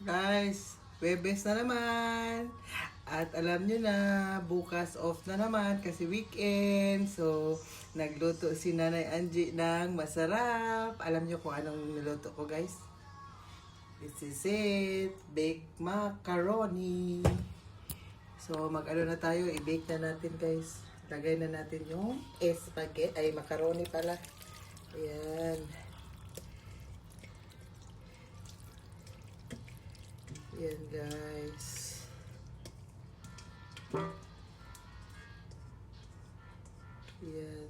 Guys, Webes na naman. At alam nyo na, bukas off na naman kasi weekend. So, nagluto si Nanay Angie ng masarap. Alam nyo kung anong niluto ko, guys? This is it. Baked macaroni. So, mag-ano na tayo. I-bake na natin, guys. Lagay na natin yung spaghetti. Ay, macaroni pala. Ayan. Yan guys. Yan.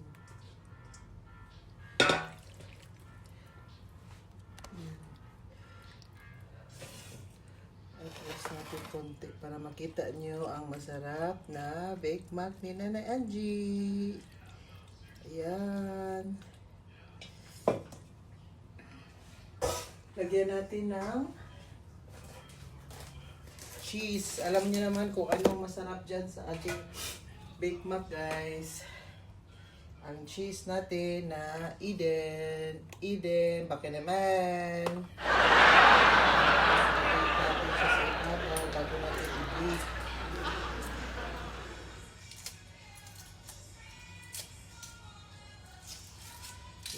Atras natin konti para makita nyo ang masarap na baked mac ni Nanay Angie. Ayan. Lagyan natin ng cheese. Alam niyo naman kung ano masarap dyan sa ating baked mac, guys. Ang cheese natin na Eden. Eden, baka naman. Lagyan natin siya sa ibabaw bago natin i-bake.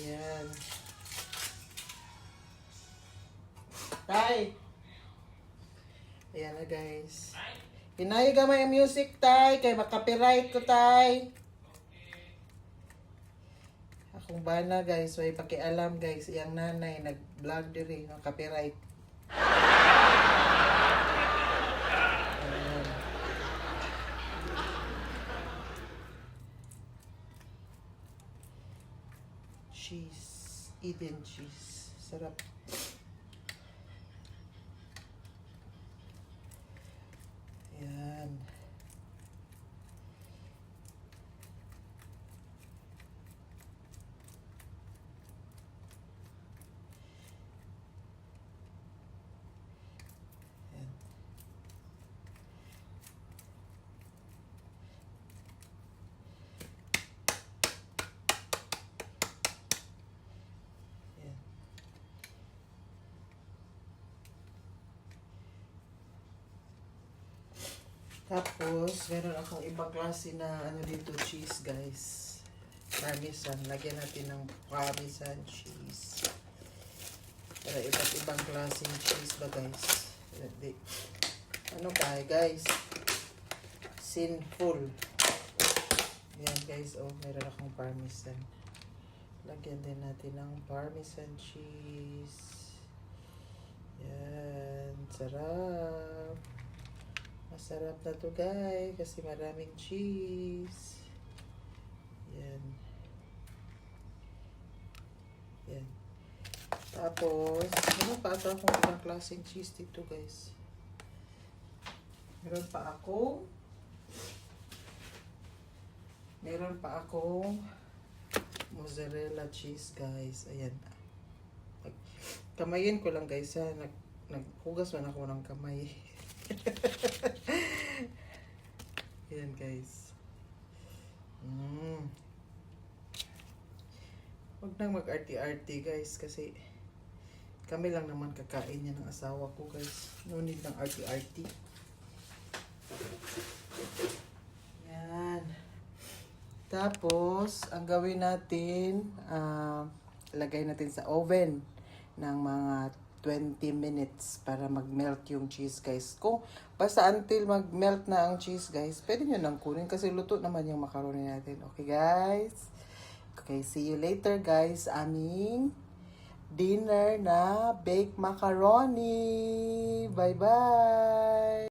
Yan. Tay! Ayan na guys. Hinayo gamay ang music, tay. Kay makapiright ko, tay. Akong bana guys. Way pakialam guys. Iyang nanay nag-vlog diri. Ng copyright. Ayan. Cheese. Eden cheese. Sarap. Ayan. Ayan. Ayan. Tapos, meron akong ibang klase na ano dito, cheese, guys. Parmesan. Lagyan natin ng parmesan cheese. Para iba't ibang klaseng cheese ba, guys? Ano kaya, guys? Sinful. Yan, guys. Oh, meron akong parmesan. Lagyan din natin ng parmesan cheese. Yan. Sarap. Masarap na to guys kasi maraming cheese. Yan. Yan. Tapos, meron pa ito akong ibang klaseng cheese dito guys. Meron pa akong mozzarella cheese guys. Ayan. Kamayin ko lang guys ha. Naghugas man ako ng kamay. Yan guys. Huwag nang mag-arty-arty guys kasi kami lang naman kakain yan ng asawa ko guys. No need ng arty-arty. Yan. Tapos, ang gawin natin, lagay natin sa oven ng mga 20 minutes para mag-melt yung cheese guys. Kung basta until mag-melt na ang cheese guys, pwede nyo nang kunin kasi luto naman yung macaroni natin. Okay guys? Okay, see you later guys. Aming dinner na baked macaroni. Bye-bye!